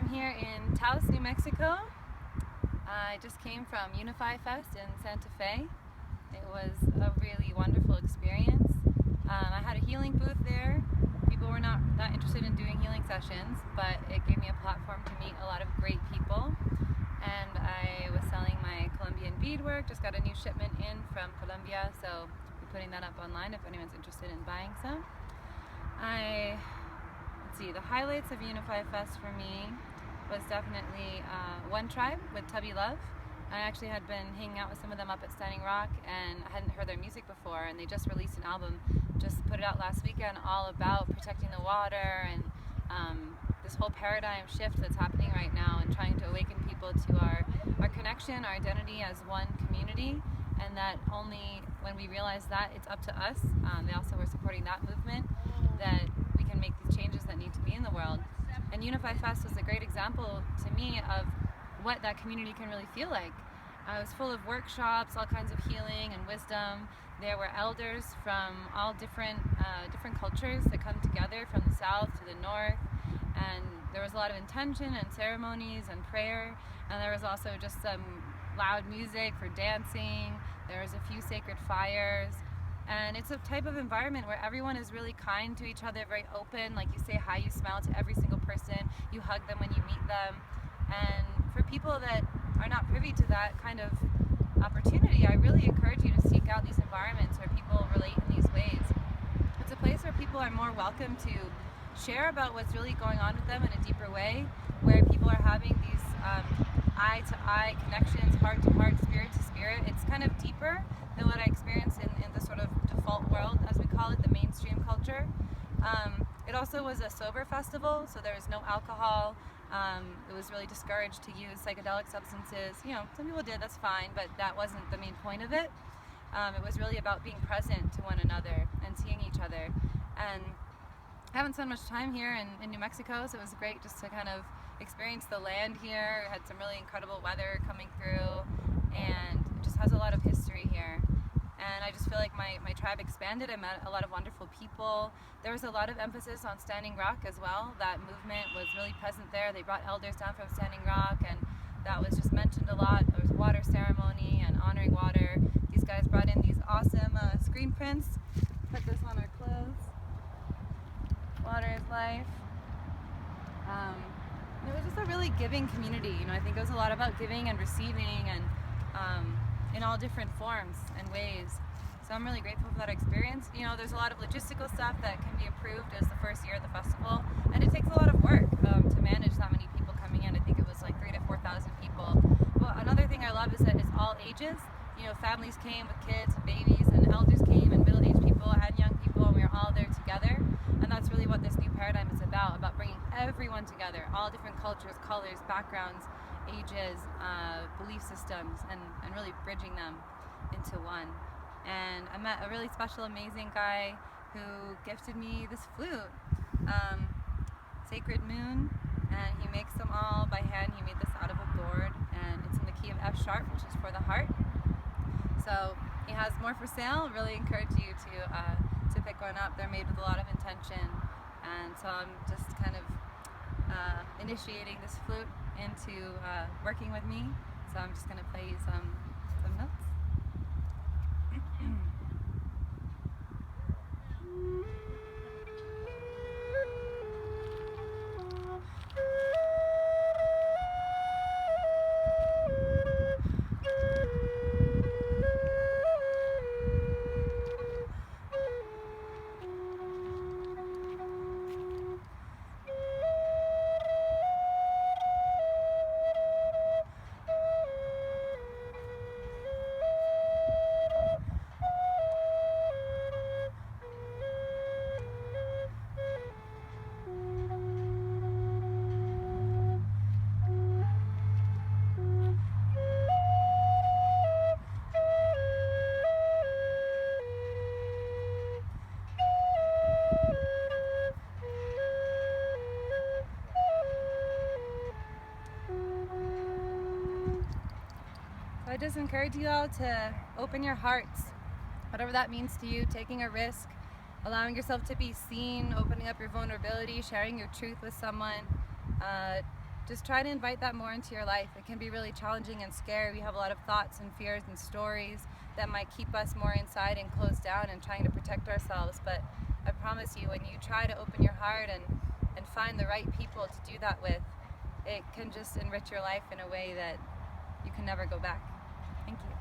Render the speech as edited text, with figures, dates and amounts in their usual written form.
I'm here in Taos, New Mexico. I just came from Unify Fest in Santa Fe. It was a really wonderful experience. I had a healing booth there. People were not that interested in doing healing sessions, but it gave me a platform to meet a lot of great people. And I was selling my Colombian beadwork. Just got a new shipment in from Colombia, so I'll be putting that up online if anyone's interested in buying some. Let's see, the highlights of Unify Fest for me was definitely One Tribe with Tubby Love. I actually had been hanging out with some of them up at Standing Rock, and I hadn't heard their music before, and they just released an album, just put it out last weekend, all about protecting the water and this whole paradigm shift that's happening right now, and trying to awaken people to our connection, our identity as one community, and that only when we realize that, it's up to us. They also were supporting that movement, that we can make these changes that need to be in the world. And Unify Fest was a great example to me of what that community can really feel like. It was full of workshops, all kinds of healing and wisdom. There were elders from all different cultures that come together, from the south to the north, and there was a lot of intention and ceremonies and prayer, and there was also just some loud music for dancing. There was a few sacred fires, and it's a type of environment where everyone is really kind to each other, very open. Like, you say hi, you smile to every single person, you hug them when you meet them. And for people that are not privy to that kind of opportunity, I really encourage you to seek out these environments where people relate in these ways. It's a place where people are more welcome to share about what's really going on with them in a deeper way, where people are having these eye-to-eye connections, heart-to-heart, spirit-to-spirit. It's kind of deeper than what I experienced in the sort of default world, as we call it, the mainstream culture. It also was a sober festival, so there was no alcohol. It was really discouraged to use psychedelic substances. You know, some people did, that's fine, but that wasn't the main point of it. It was really about being present to one another and seeing each other. And I haven't spent much time here in New Mexico, so it was great just to kind of experience the land here. It had some really incredible weather coming through, and it just has a lot of history here. And I just feel like my tribe expanded. I met a lot of wonderful people. There was a lot of emphasis on Standing Rock as well. That movement was really present there. They brought elders down from Standing Rock, and that was just mentioned a lot. There was a water ceremony and honoring water. These guys brought in these awesome screen prints. Put this on our clothes. Water is life. It was just a really giving community. You know, I think it was a lot about giving and receiving, and in all different forms and ways. So I'm really grateful for that experience. You know, there's a lot of logistical stuff that can be improved as the first year of the festival, and it takes a lot of work to manage that many people coming in. I think it was like 3,000 to 4,000 people. But another thing I love is that it's all ages. You know, families came with kids and babies, and elders came, and middle-aged people and young people, and we were all there together. And that's really what this new paradigm is about bringing everyone together, all different cultures, colors, backgrounds, ages, belief systems, and really bridging them into one. And I met a really special, amazing guy who gifted me this flute, Sacred Moon, and he makes them all by hand. He made this out of a board, and it's in the key of F sharp, which is for the heart. So he has more for sale. Really encourage you to pick one up. They're made with a lot of intention, and so I'm just kind of initiating this flute into working with me. So I'm just going to play you some notes. I just encourage you all to open your hearts, whatever that means to you, taking a risk, allowing yourself to be seen, opening up your vulnerability, sharing your truth with someone, just try to invite that more into your life. It can be really challenging and scary. We have a lot of thoughts and fears and stories that might keep us more inside and closed down and trying to protect ourselves. But I promise you, when you try to open your heart and find the right people to do that with, it can just enrich your life in a way that you can never go back. Thank you.